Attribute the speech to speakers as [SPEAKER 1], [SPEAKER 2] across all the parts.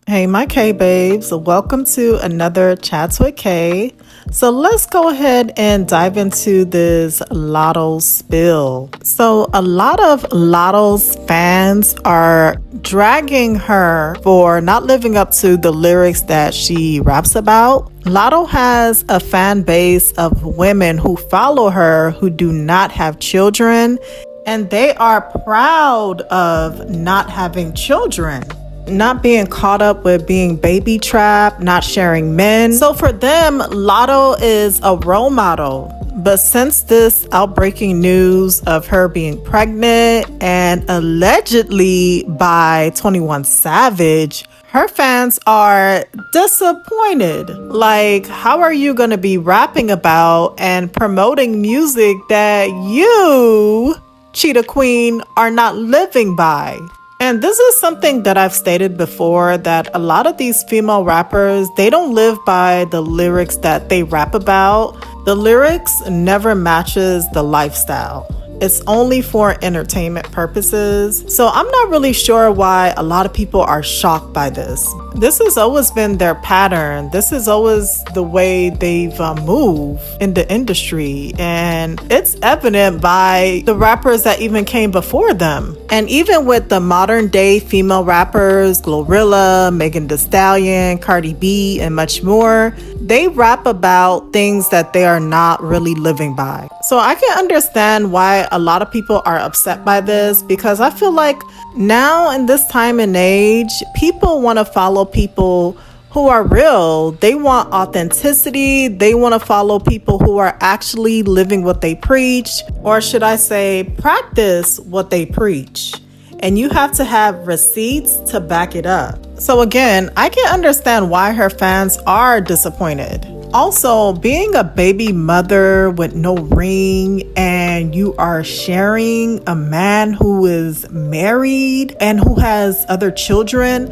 [SPEAKER 1] Hey, my K babes, welcome to another Chats with K. So let's go ahead and dive into this Latto spill. So a lot of Latto's fans are dragging her for not living up to the lyrics that she raps about. Latto has a fan base of women who follow her who do not have children, and they are proud of not having children. Not being caught up with being baby trapped, not sharing men. So for them, Latto is a role model. But since this outbreaking news of her being pregnant and allegedly by 21 Savage, her fans are disappointed. Like, how are you going to be rapping about and promoting music that you, Cheetah Queen, are not living by? And this is something that I've stated before, that a lot of these female rappers, they don't live by the lyrics that they rap about. The lyrics never matches the lifestyle. It's only for entertainment purposes. So I'm not really sure why a lot of people are shocked by this. This has always been their pattern. This is always the way they've moved in the industry. And it's evident by the rappers that even came before them. And even with the modern day female rappers, Glorilla, Megan Thee Stallion, Cardi B, and much more, they rap about things that they are not really living by. So I can understand why a lot of people are upset by this, because I feel like now in this time and age, people want to follow people who are real. They want authenticity. They want to follow people who are actually living what they preach, or should I say, practice what they preach. And you have to have receipts to back it up. So again, I can understand why her fans are disappointed. Also, being a baby mother with no ring and you are sharing a man who is married and who has other children,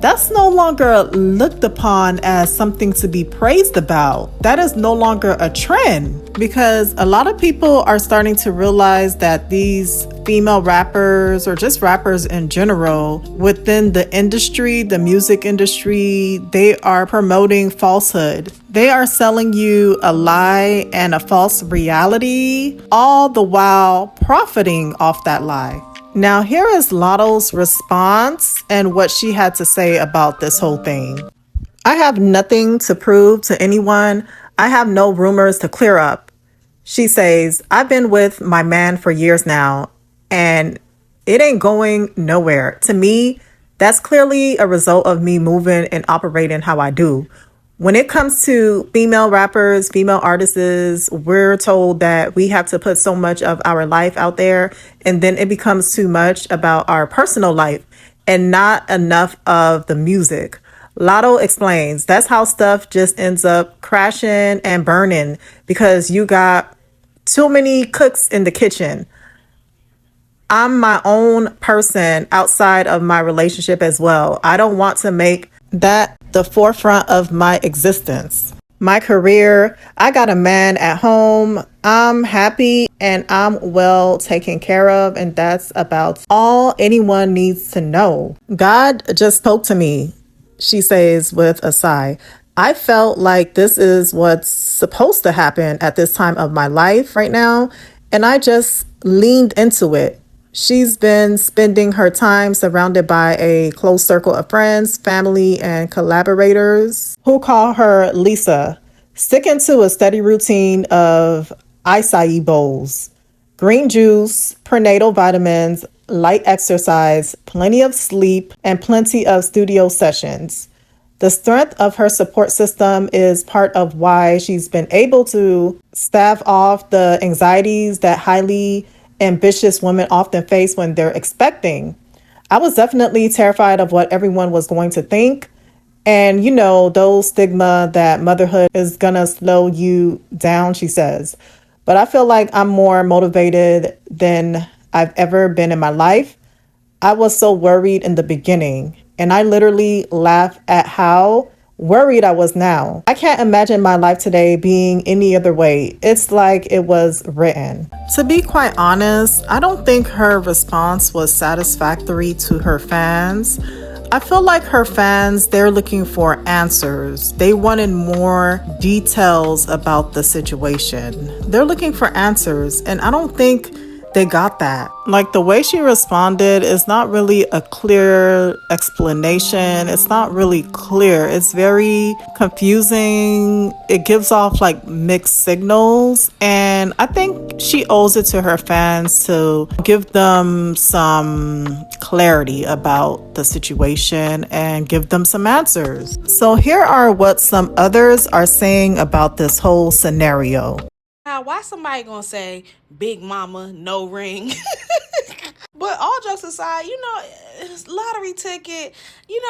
[SPEAKER 1] that's no longer looked upon as something to be praised about. That is no longer a trend, because a lot of people are starting to realize that these female rappers, or just rappers in general, within the industry, the music industry, they are promoting falsehood. They are selling you a lie and a false reality, all the while profiting off that lie. Now, here is Latto's response and what she had to say about this whole thing. I have nothing to prove to anyone. I have no rumors to clear up. She says, I've been with my man for years now, and it ain't going nowhere. To me, that's clearly a result of me moving and operating how I do. When it comes to female rappers, female artists, we're told that we have to put so much of our life out there, and then it becomes too much about our personal life and not enough of the music. Latto explains that's how stuff just ends up crashing and burning, because you got too many cooks in the kitchen. I'm my own person outside of my relationship as well. I don't want to make that the forefront of my existence. My career, I got a man at home. I'm happy and I'm well taken care of, and that's about all anyone needs to know. God just spoke to me, she says with a sigh. I felt like this is what's supposed to happen at this time of my life right now, and I just leaned into it. She's been spending her time surrounded by a close circle of friends, family, and collaborators who call her Lisa, sticking to a steady routine of acai bowls, green juice, prenatal vitamins, light exercise, plenty of sleep, and plenty of studio sessions. The strength of her support system is part of why she's been able to stave off the anxieties that highly ambitious women often face when they're expecting. I was definitely terrified of what everyone was going to think. And, you know, those stigma that motherhood is gonna slow you down, she says. But I feel like I'm more motivated than I've ever been in my life. I was so worried in the beginning, and I literally laugh at how worried I was now. I can't imagine my life today being any other way. It's like it was written. To be quite honest, I don't think her response was satisfactory to her fans. I feel like her fans, they're looking for answers. They wanted more details about the situation. They're looking for answers, and I don't think they got that. Like the way she responded is not really a clear explanation. It's not really clear. It's very confusing. It gives off like mixed signals. And I think she owes it to her fans to give them some clarity about the situation and give them some answers. So here are what some others are saying about this whole scenario.
[SPEAKER 2] Now, why somebody gonna say big mama, no ring? But all jokes aside, it's lottery ticket.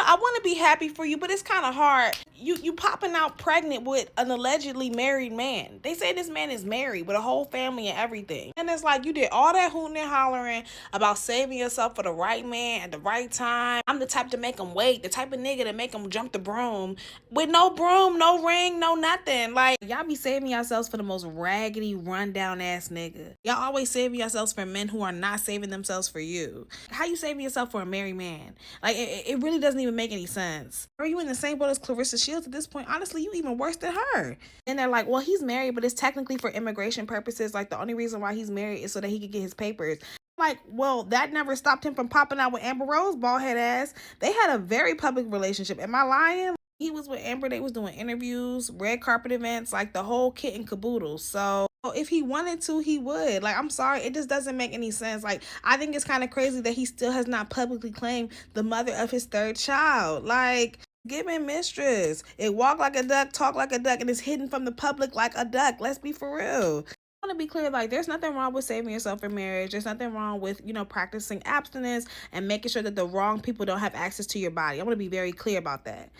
[SPEAKER 2] I want to be happy for you, but it's kind of hard. You popping out pregnant with an allegedly married man. They say this man is married with a whole family and everything. And it's like you did all that hooting and hollering about saving yourself for the right man at the right time. I'm the type to make him wait, the type of nigga to make him jump the broom. With no broom, no ring, no nothing. Like, y'all be saving yourselves for the most raggedy, rundown ass nigga. Y'all always saving yourselves for men who are not saving themselves for you. How you saving yourself for a married man? Like, it really doesn't even make any sense. Are you in the same boat as Clarissa Shields at this point? Honestly, you even worse than her. And they're like, well, he's married, but it's technically for immigration purposes. Like, the only reason why he's married is so that he could get his papers. Like, well, that never stopped him from popping out with Amber Rose, bald head ass. They had a very public relationship. Am I lying? He was with Amber. They was doing interviews, red carpet events, like the whole kit and caboodle. So if he wanted to, he would. Like, I'm sorry, it just doesn't make any sense. Like, I think it's kind of crazy that he still has not publicly claimed the mother of his third child. Like, give him mistress. It walk like a duck, talk like a duck, and it's hidden from the public like a duck. Let's be for real. I want to be clear, like, there's nothing wrong with saving yourself for marriage. There's nothing wrong with, practicing abstinence and making sure that the wrong people don't have access to your body. I want to be very clear about that.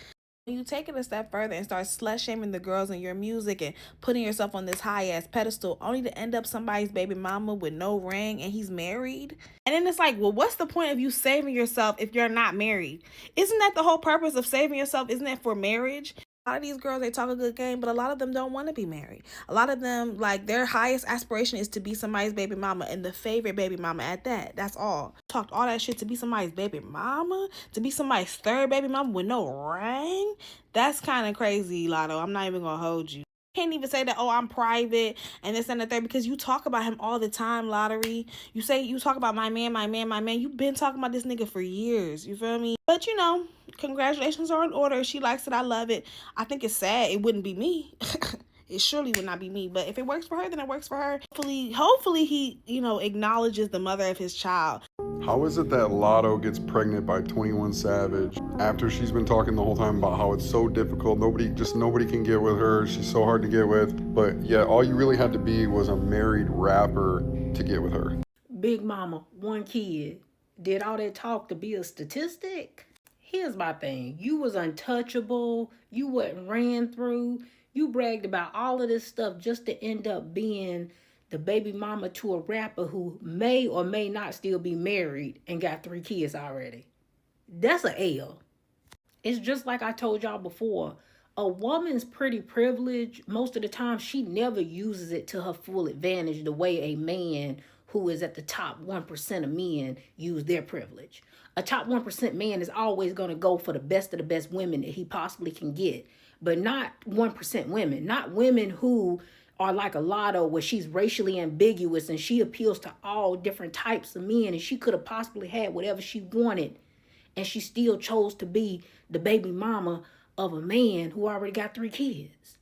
[SPEAKER 2] You take it a step further and start slut shaming the girls in your music and putting yourself on this high ass pedestal only to end up somebody's baby mama with no ring and he's married. And then it's like, well, what's the point of you saving yourself if you're not married? Isn't that the whole purpose of saving yourself? Isn't that for marriage? A lot of these girls, they talk a good game, but a lot of them don't want to be married. A lot of them, like, their highest aspiration is to be somebody's baby mama, and the favorite baby mama at that. That's all. Talked all that shit to be somebody's baby mama, to be somebody's third baby mama with no ring. That's kind of crazy, Latto. I'm not even gonna hold you. Can't even say that, oh, I'm private and this and the third, because you talk about him all the time, Lottery. You talk about my man, my man, my man. You've been talking about this nigga for years. You feel me? But congratulations are in order. She likes it. I love it. I think it's sad. It wouldn't be me. It surely would not be me. But if it works for her, then it works for her. Hopefully he, acknowledges the mother of his child.
[SPEAKER 3] How is it that Latto gets pregnant by 21 Savage after she's been talking the whole time about how it's so difficult, nobody can get with her, she's so hard to get with, but yet all you really had to be was a married rapper to get with her?
[SPEAKER 4] Big mama, one kid, did all that talk to be a statistic? Here's my thing. You was untouchable, you wasn't ran through, you bragged about all of this stuff just to end up being the baby mama to a rapper who may or may not still be married and got 3 kids already. That's an L. It's just like I told y'all before. A woman's pretty privilege, most of the time, she never uses it to her full advantage the way a man who is at the top 1% of men use their privilege. A top 1% man is always going to go for the best of the best women that he possibly can get, but not 1% women, not women who are like a Latto where she's racially ambiguous and she appeals to all different types of men and she could have possibly had whatever she wanted and she still chose to be the baby mama of a man who already got 3 kids.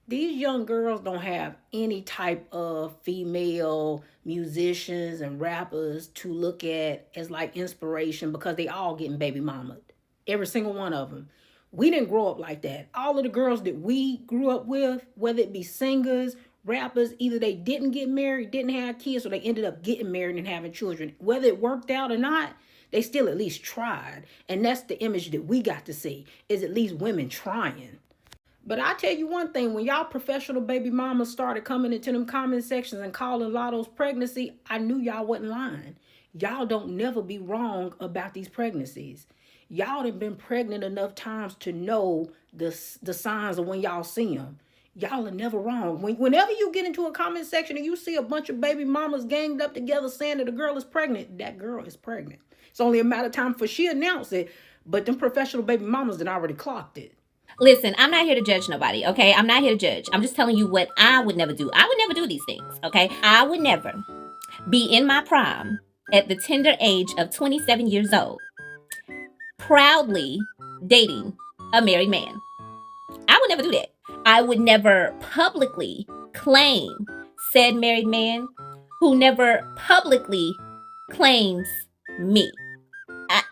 [SPEAKER 4] These young girls don't have any type of female musicians and rappers to look at as like inspiration because they all getting baby mamaed. Every single one of them. We didn't grow up like that. All of the girls that we grew up with, whether it be singers, rappers, either they didn't get married, didn't have kids, or they ended up getting married and having children. Whether it worked out or not, they still at least tried. And that's the image that we got to see, is at least women trying. But I tell you one thing, when y'all professional baby mamas started coming into them comment sections and calling Latto's pregnancy, I knew y'all wasn't lying. Y'all don't never be wrong about these pregnancies. Y'all have been pregnant enough times to know the signs of when y'all see them. Y'all are never wrong. Whenever you get into a comment section and you see a bunch of baby mamas ganged up together saying that a girl is pregnant, that girl is pregnant. It's only a matter of time before she announces it. but them professional baby mamas done already clocked it.
[SPEAKER 5] Listen, I'm not here to judge nobody, okay? I'm not here to judge. I'm just telling you what I would never do. I would never do these things, okay? I would never be in my prime at the tender age of 27 years old, proudly dating a married man. I would never do that. I would never publicly claim said married man who never publicly claims me. I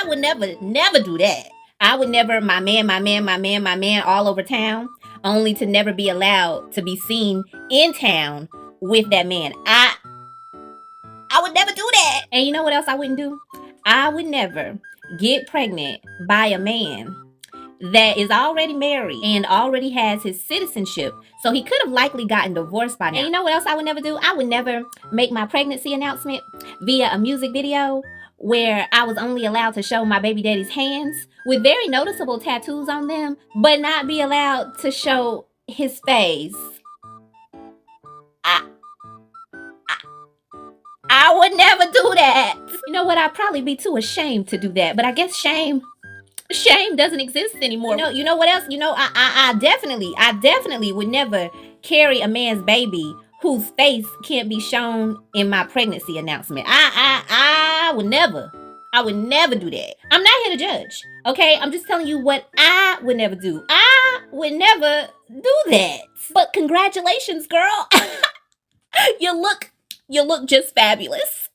[SPEAKER 5] would never do that. I would never, my man all over town, only to never be allowed to be seen in town with that man. I would never do that. And you know what else I wouldn't do? I would never get pregnant by a man that is already married and already has his citizenship. So he could have likely gotten divorced by now. And you know what else I would never do? I would never make my pregnancy announcement via a music video where I was only allowed to show my baby daddy's hands with very noticeable tattoos on them, but not be allowed to show his face. I would never do that. You know what? I'd probably be too ashamed to do that, but I guess shame doesn't exist anymore. You know what else? I definitely would never carry a man's baby whose face can't be shown in my pregnancy announcement. I would never do that. I'm not here to judge, okay? I'm just telling you what I would never do. I would never do that. But congratulations, girl. You look just fabulous.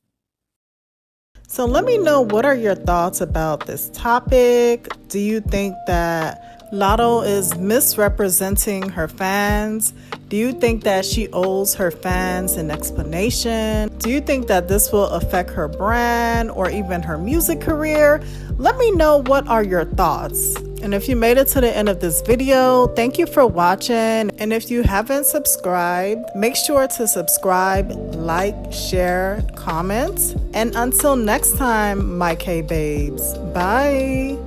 [SPEAKER 1] So let me know, what are your thoughts about this topic? Do you think that Latto is misrepresenting her fans? Do you think that she owes her fans an explanation? Do you think that this will affect her brand or even her music career? Let me know, what are your thoughts? And if you made it to the end of this video, thank you for watching. And if you haven't subscribed, make sure to subscribe, like, share, comment. And until next time, my K babes, bye.